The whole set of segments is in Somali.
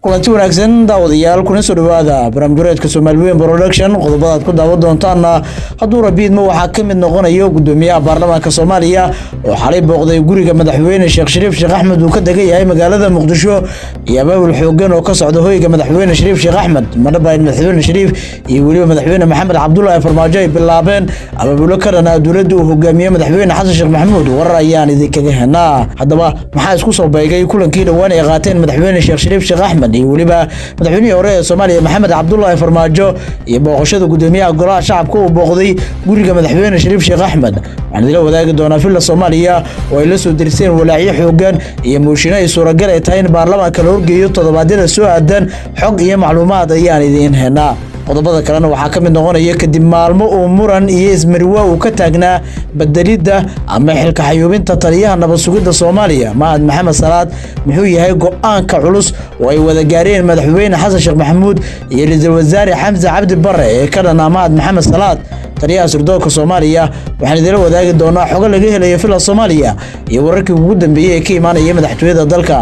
kulanti wanaagsan daawadayaal kuna soo dhawaada barnaamijka Soomaaliyeed Production qodobada ku daawan doontaan hadduu rabiidmo waxa ka mid noqonayo gudoomiyaha baarlamaanka Soomaaliya oo xalay booqday guriga madaxweyne Sheekh Shariif Sheekh Axmed uu ka degay magaalada Muqdisho iyo abaabul xoogan oo ka socda hoyga madaxweyne Shariif Sheekh Axmed madhabayn madaxweyne Shariif iyo waliba madaxweyne Maxamed Cabdullaahi Farmaajo ay bilaabeen abaabul ka dhanaa dawladda uu hogaamiyo madaxweyne Xasan Sheekh Maxamuud warar ayaan idinkaga helnaa haddaba maxaa isku soo beegay kulankii dhawaan ay qaateen madaxweyne Sheekh Shariif Sheekh Axmed iyo waliba madaxweynihii hore ee Soomaaliya Maxamed Cabdullaahi Farmaajo iyo booqashada gudoomiyaha golaha shacabka uu booqday guriga madaxweyne Shariif Sheekh Axmed waxaan idin wadaagi doonaa filla Soomaaliya oo ay la soo dirseen walaacyo xoogan iyo mooshin ay suuragal ay tahay in baarlamaanka la horgeeyo toddobaadyada soo aadan xog iyo macluumaad ayaan idin helnaa qodobada kalena waxaa ka mid noqonaya kadib maalmo uu muran iyo ismariwa uu ka taagnaa bedelidda ama xilka xayuubinta taliyaha nabad sugidda Soomaaliya Mahad Maxamed Salaad muxuu yahay go'aanka culus oo ay wada gaareen madaxweyne Xasan Sheekh Maxamuud iyo ra'iisul wasaare Xamza Cabdi Barre ee ka dhanaa Mahad Maxamed Salaad taliyaha sirdoonka Soomaaliya waxaan idin wadaagi doonaa xog laga helayo filla Soomaaliya iyo wararkii ugu dambeeyay ee ka imaanaya madaxtooyada dalka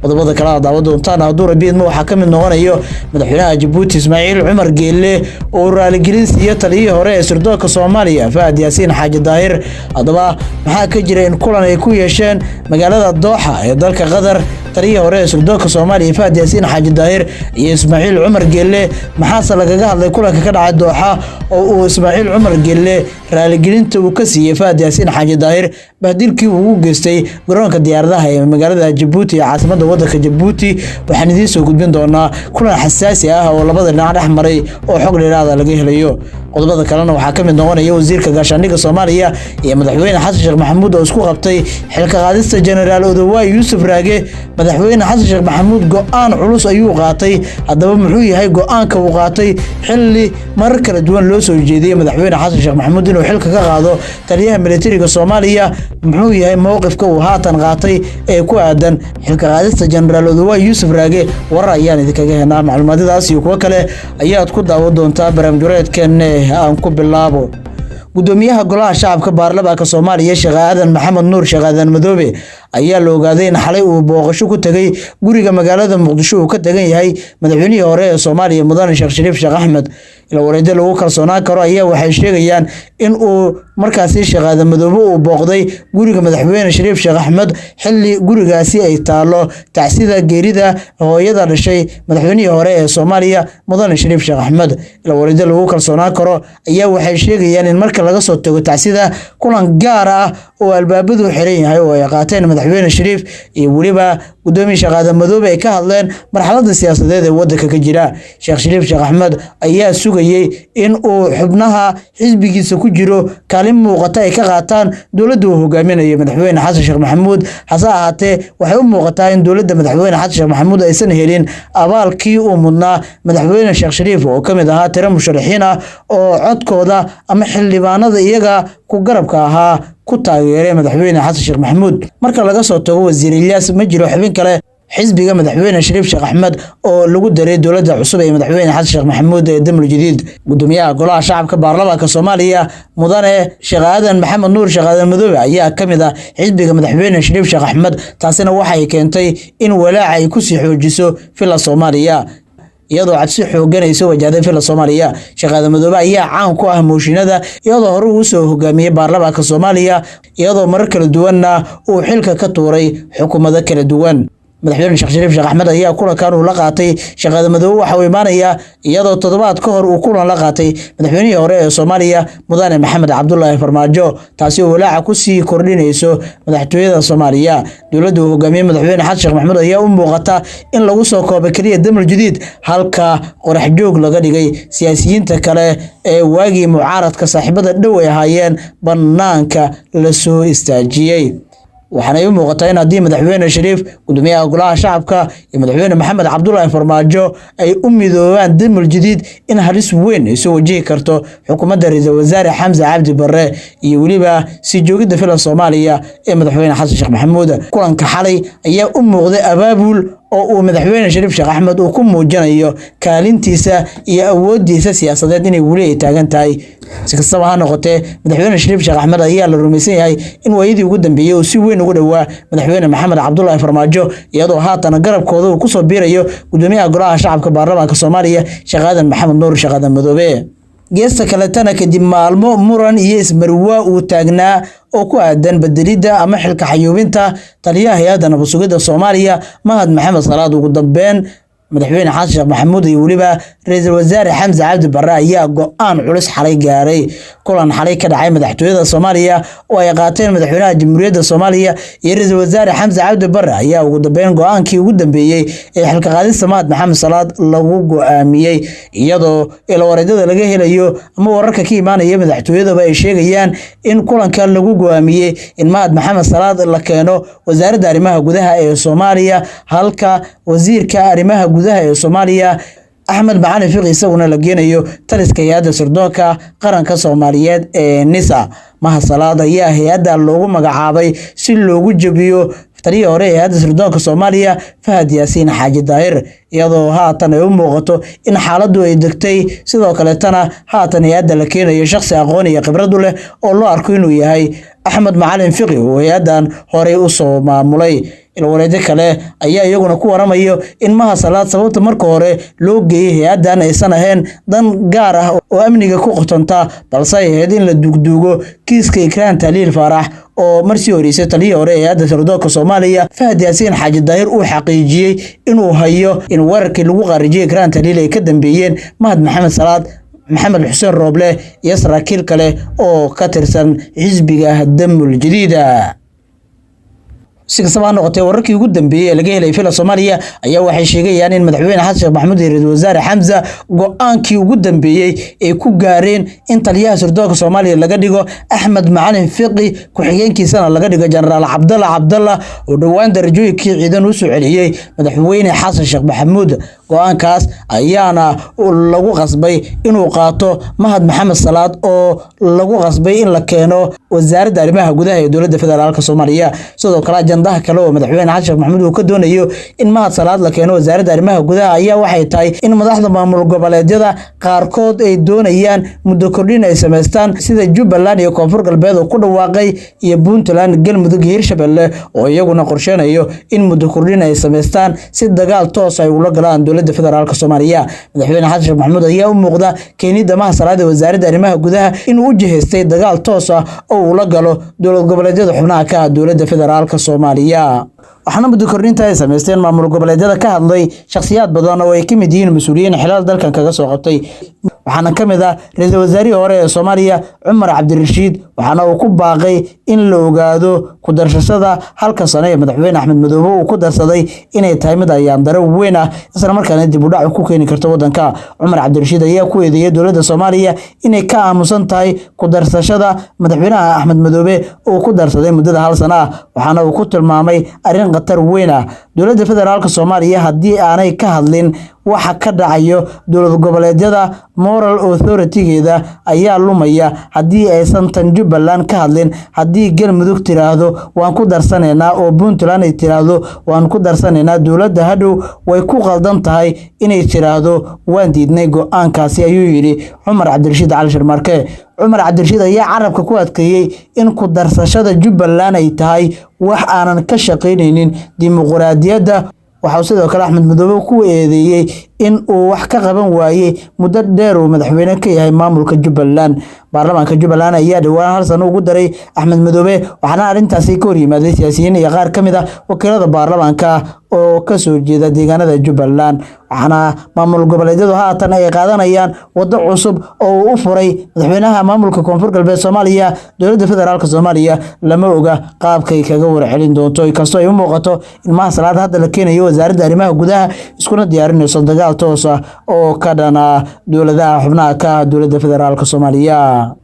qodobada kala daawan doontaan hadduu rabiidmo waxa ka mid noqonayo madaxweynaha Djibouti Ismaaciil Cumar Geelle oo raaligelin iyo taliyihii hore ee sirdoonka Soomaaliya Fahad Yaasiin Xaaji Daahir haddaba maxaa ka jira in kulan ay ku yeesheen magaalada Dooxa ee dalka Qatar taliyihii hore ee sirdoonka Soomaaliya Fahad Yaasiin Xaaji Daahir iyo Ismaaciil Cumar Geelle maxaa lagaga hadlay kulanka ka dhacay Dooxa oo uu Ismaaciil Cumar Geelle raaligelinta uu ka siiyay Fahad Yaasiin Xaaji Daahir bahdilkii uu u geystay garoonka diyaaradaha ee magaalada Djibouti ee caasimadda waddanka Djibouti waxaan idin soo gudbin doonaa kulan xasaasi ah oo labada dhinac dhex maray oo xog dheeraad ah laga helayo qodobada kalena waxaa ka mid noqonaya wasiirka gaashaandhigga Soomaaliya iyo madaxweyne Xasan Sheekh Maxamuud oo isku qabtay xilka qaadista Generaal Odawaye Yuusuf Raage madaxweyne Xasan Sheekh Maxamuud go'aan culus ayuu qaatay haddaba muxuu yahay go'aanka uu qaatay xilli marar kala duwan loo soo jeediyay madaxweyne Xasan Sheekh Maxamuud inuu xilka ka qaado taliyaha militariga Soomaaliya muxuu yahay mowqifka uu haatan qaatay ee ku aadan xilka qaadista Generaal Odawaye Yuusuf Raage warar ayaan idinkaga helnaa macluumaadadaas iyo kuwa kale ayaad ku daawan doontaa barnaamijkeena aan ku bilaabo gudoomiyaha golaha shacabka baarlamaanka Soomaaliya Sheekh Aadan Maxamed Nuur Sheekh Aadan Madoobe ayaa la ogaaday in xalay uu booqasho ku tagay guriga magaalada Muqdisho uu ka tagan yahay madaxweynihii hore ee Soomaaliya Mudane Sheekh Shariif Sheekh Axmed ila wareed lagu kalsoonaan karo ayaa waxay sheegayaan in uu markaasi Sheekh Aadan Madoobe uu booqday guriga madaxweyne Shariif Sheekh Axmed xilli gurigaasi ay taalo tacsida geerida hooyada dhashay madaxweynihii hore ee Soomaaliya Mudane Shariif Sheekh Axmed ila wareed lagu kalsoonaan karo ayaa waxay sheegayaan in marka laga soo tago tacsida kulan gaar ah oo albaabadu xiran yahay oo ay qaateen madaxweyne Shariif iyo waliba gudoomiyaha Sheekh Aadan Madoobe ay ka hadleen marxaladda siyaasadeed ee waddanka ka jira Sheekh Shariif Sheekh Axmed ayaa sugayay in uu xubnaha xisbigiisa ku jiro kaalin muuqata ay ka qaataan dawladda uu hogaaminayo madaxweyne Xasan Sheekh Maxamuud hase ahaatee waxay u muuqataa in dawladda madaxweyne Xasan Sheekh Maxamuud aysan helin abaalkii uu mudnaa madaxweyne Sheekh Shariif oo kamid ahaa tiro musharaxiin ah oo codkooda ama xildhibaanada iyaga ku garabka ahaa ku taageeray madaxweyne Xasan Sheekh Maxamuud marka laga soo tago wasiir Ilyas ma jiro xubin kale xisbiga madaxweyne Shariif Sheekh Axmed oo lagu daray dawladda cusub ee madaxweyne Xasan Sheekh Maxamuud ee damul jadiid gudoomiyaha golaha shacabka baarlamaanka Soomaaliya Mudane Sheekh Aadan Maxamed Nuur Sheekh Aadan Madoobe ayaa kamid ah xisbiga madaxweyne Shariif Sheekh Axmed taasina waxay keentay in walaac ay ku sii xoojiso filla Soomaaliya iyadoo cabsi xooganayso wajahday filla Soomaaliya Sheekh Aadan Madoobe ayaa caan ku ah mooshinada iyadoo hore uu soo hogaamiyay baarlamaanka Soomaaliya iyadoo marar kala duwanna uu xilka ka tuuray xukuumado kala duwan madaxweyne Sheekh Shariif Sheekh Axmed ayaa kulankan uu la qaatay Sheekh Aadan Madoobe waxa uu imaanayaa iyadoo toddobaad ka hor uu kulan la qaatay madaxweynihii hore ee Soomaaliya Mudane Maxamed Cabdullaahi Farmaajo taasi oo walaac ku sii kordhinayso madaxtooyada Soomaaliya dawladda uu hogaamiyo madaxweyne Xasan Sheekh Maxamuud ayaa u muuqata in lagu soo koobay kaliya damul jadiid halka qorax joog laga dhigay siyaasiyiinta kale ee waagii mucaaradka saaxiibada dhow ay ahaayeen banaanka la soo istaajiyay waxaana ay muuqataa in haddii madaxweyne Shariif gudoomiyaha golaha shacabka iyo madaxweyne Maxamed Cabdullaahi Farmaajo ay u midoobaan damul jadiid in halis weyn ay soo wajihi karto xukuumadda ra'iisul wasaare Xamza Cabdi Barre iyo waliba si joogida filla Soomaaliya ee madaxweyne Xasan Sheekh Maxamuud kulanka xalay ayaa u muuqday abaabul oo uu madaxweyne Shariif Sheekh Axmed uu ku muujinayo kaalintiisa iyo awoodiisa siyaasadeed inay weli ay taagan tahay. Si kastaba ha noqotee, madaxweyne Shariif Sheekh Axmed ayaa la rumaysan yahay in waayadii ugu dambeeyay uu si weyn ugu dhawaa madaxweyne Maxamed Cabdullaahi Farmaajo, iyadoo haatan garabkooda uu ku soo biirayo gudoomiyaha golaha shacabka baarlamaanka Soomaaliya Sheekh Aadan Maxamed Nuur Sheekh Aadan Madoobe. geesta kaletana kadib maalmo muran iyo ismarwaa uu taagnaa oo ku aadan bedelidda ama xilka xayuubinta taliyaha hay'adda nabad sugidda Soomaaliya Mahad Maxamed Salaad, ugu dambeyn madaxweyne xasan sheekh maxamuud iyo waliba ra'iisul wasaare Xamza Cabdi Barre ayaa go'aan culus xalay gaaray. kulan xalay ka dhacay madaxtooyada Soomaaliya oo ay qaateen madaxweynaha Jamhuuriyadda Soomaaliya iyo ra'iisul wasaare Xamza Cabdi Barre ayaa ugu dambeyn go'aankii ugu dambeeyay ee xilka qaadista Mahad Maxamed Salaad lagu go'aamiyay, iyadoo ilwareedada laga helayo ama wararka ka imaanaya madaxtooyada ay sheegayaan in kulanka lagu go'aamiyay in Mahad Maxamed Salaad la keeno wasaaradda arrimaha gudaha ee Soomaaliya, halka wasiirka arrimaha gudaha ee Soomaaliya Axmed Macalin Fiqi isaguna la geenayo taliska hay'adda sirdoonka qaranka Soomaaliyeed ee NISA. Mahad Salaad ayaa hay'adda loogu magacaabay si loogu jabiyo taliyihii hore ee hay'adda sirdoonka Soomaaliya Fahad Yaasiin Xaaji Daahir, iyadoo haatan ay u muuqato in xaaladdu ay degtay. sidoo kale tana haatan hay'adda la keenayo shakhsi aqoon iyo khibrad u leh oo loo arko inuu yahay Axmed Macalin Fiqi oo hay'addan horey u soo maamulay. ilwareedyo kale ayaa iyaguna ku waramayo in Mahad Salaad sababta marka hore loo geeyay hay'addan aysan ahayn dan gaar ah oo amniga ku qotonta, balse ay ahayd in la dugduugo kiiska Ikraan Tahliil Faarax oo markii horeysay taliyihii hore ee hay'adda sirdoonka Soomaaliya Fahad Yaasiin Xaaji Daahir uu xaqiijiyay inuu hayo in wararkii lagu qarijiyay Ikraan Tahliil ay ka dambeeyeen Mahad Maxamed Salaad, Maxamed Xuseen Rooble iyo saraakiil kale oo ka tirsan xisbiga Damul Jadiida. si kastaba ha noqotee, wararkii ugu dambeeyay ee laga helay fila Soomaaliya ayaa waxay sheegayaan in madaxweyne xasan sheekh maxamuud iyo ra'iisul wasaare Xamza go'aankii ugu dambeeyay ay ku gaareen in taliyaha sirdoonka Soomaaliya laga dhigo Axmed Macalin Fiqi, ku-xigeenkiisana laga dhigo Jenaraal Cabdalla oo dhawaan darajooyinkii ciidan u soo celiyay madaxweyne xasan sheekh maxamuud. go'aankaas ayaana lagu qasbay inuu qaato Mahad Maxamed Salaad oo lagu qasbay in la keeno wasaaradda arrimaha gudaha ee dowladda federaalka Soomaaliya. sidoo kale ajandaha kale oo madaxweyne xasan sheekh maxamuud uu ka doonayo in Mahad Salaad la keeno wasaaradda arrimaha gudaha ayaa waxay tahay in madaxda maamul goboleedyada qaarkood ay doonayaan muddo kordhin ay sameystaan, sida Jubbaland iyo Koonfur Galbeed oo ku dhawaaqay, iyo Puntland, Galmudug iyo Hirshabelle oo iyaguna qorsheenayo in muddo kordhin ay sameystaan si dagaal toos ay ula galaan dowladda federaalka Soomaaliya. madaxweyne xasan sheekh maxamuud ayaa u muuqda keenida Mahad Salaad ee wasaaradda arrimaha gudaha inuu u jihaystay dagaal toos ah oo uu la galo dowlad goboleedyada xubnaha ka ah dowladda federaalka Soomaaliya. waxaana muddo kordhinta ay sameysteen maamul goboleedyada ka hadlay shakhsiyaad badan oo ay ka mid yihiin mas'uuliyiin xilal dalkan kaga soo qabtay. waxaana ka mid ah ra'iisul wasaarihii hore ee Soomaaliya Cumar Cabdirashiid, waxaana uu ku baaqay in la ogaado ku darsashada halka sano ee madaxweyne Axmed Madoobe uu ku darsaday inay tahay mid ayaan daro weyn ah, isla markaana dib u dhac ku keeni karto waddanka. Cumar Cabdirashiid ayaa ku eedeeyay dowladda Soomaaliya inay ka aamusan tahay ku darsashada madaxweynaha Axmed Madoobe oo ku darsaday muddada hal sano ah, waxaana uu ku tilmaamay arrin khatar weyn ah. dowladda federaalka Soomaaliya haddii aanay ka hadlin waxa ka dhacayo dowlad goboleedyada, moral authority-geeda ayaa lumaya. haddii aysan tan Jubbaland ka hadlin, haddii Galmudug tiraahdo waan ku darsanaynaa oo Puntland ay tiraahdo waan ku darsanaynaa, dowladda hadhow way ku qaldan tahay inay tiraahdo waan diidnay go'aankaasi, ayuu yidhi Cumar Cabdirashiid Cali Sharmarke. Cumar Cabdirashiid ayaa carabka ku adkeeyay in ku darsashada Jubbaland ay tahay wax aanan ka shaqaynaynin dimuqraadiyadda. waxaa sidoo kale Axmed Madoobe ku eedeeyay in uu wax ka qaban waayay muddo dheer uu madaxweyne ka yahay maamulka Jubbaland. baarlamaanka Jubbaland ayaa dhawaan hal sano ugu daray Axmed Madoobe, waxaana arrintaasi ka hor yimaaday siyaasiyiin iyo qaar ka mid ah wakiilada baarlamaanka oo ka soo jeeda deegaanada Jubbaland. waxaana maamul goboleedyadu haatan ay qaadanayaan waddo cusub oo uu u furay madaxweynaha maamulka Koonfur Galbeed Soomaaliya. dowladda federaalka Soomaaliya lama oga qaabkay kaga warcelin doonto, inkastoo ay u muuqato in Mahad Salaad hadda la keenayo wasaaradda arrimaha gudaha iskuna diyaarinayso dagaal toos ah oo ka dhana dowladaha xubnaha ka ah dowladda federaalka Soomaaliya.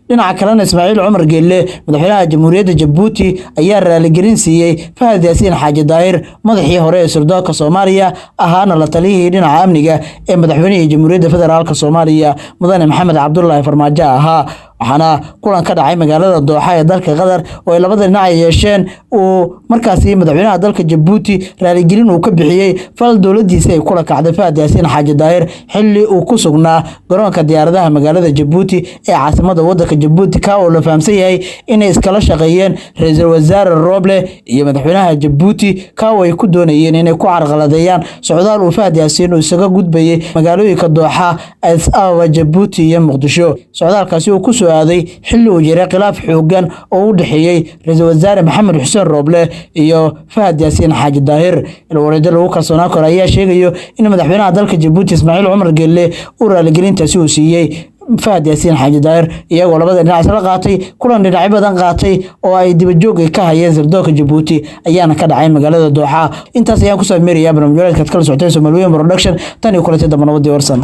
dhinaca kalena Ismaaciil Cumar Geelle, madaxweynaha Jamhuuriyadda Jabuuti, ayaa raaligelin siiyay Fahad Yaasiin Xaaji Daahir, madaxii hore ee sirdoonka Soomaaliya ahaana la taliyihii dhinaca amniga ee madaxweynaha Jamhuuriyadda federaalka Soomaaliya Mudane Maxamed Cabdullaahi Farmaajo ahaa. waxaana kulan ka dhacay magaalada Dooxa ee dalka Qatar oo ay labada dhinac yeesheen uu markaasi madaxweynaha dalka Djibouti raaligelin uu ka bixiyay fal dowladiisa ay kula kacday Fahad Yaasiin Xaaji Daahir xilli uu ku sugnaa garoonka diyaaradaha magaalada Djibouti ee caasimada waddanka Djibouti ka oo la fahamsan yahay inay iskala shaqeeyeen ra'iisul wasaare Roble iyo madaxweynaha Djibouti ka oo ay ku doonayeen inay ku carqaladeeyaan socdaal uu Fahad Yaasiin uu isaga gudbayay magaalooyinka Dooxa, Addis Ababa, Djibouti iyo Muqdisho. socdaalkaasi uu ku soo aaday xilli uu jiray khilaaf xooggan oo u dhaxeeyay ra'iisul wasaare Maxamed Xuseen Roble iyo Fahad Yaasiin Xaaji Daahir. Ilwareed lagu kalsoonaan karo ayaa sheegayo in madaxweynaha dalka Djibouti Ismaaciil Cumar Geelle uu raaligelintaasi uu siiyay Fahad Yaasiin Xaaji Daahir iyagoo labada dhinac isla qaatay kulan dhinacyo badan qaatay oo ay dibadjoog ka hayeen sirdoonka Djibouti ayaana ka dhacay magaalada Dooxa. Intaas ayaan ku soo meeraya barnaamijyada kala socoteen Soomaaliya Production tan iyo kulantii dambe nabadii warsan.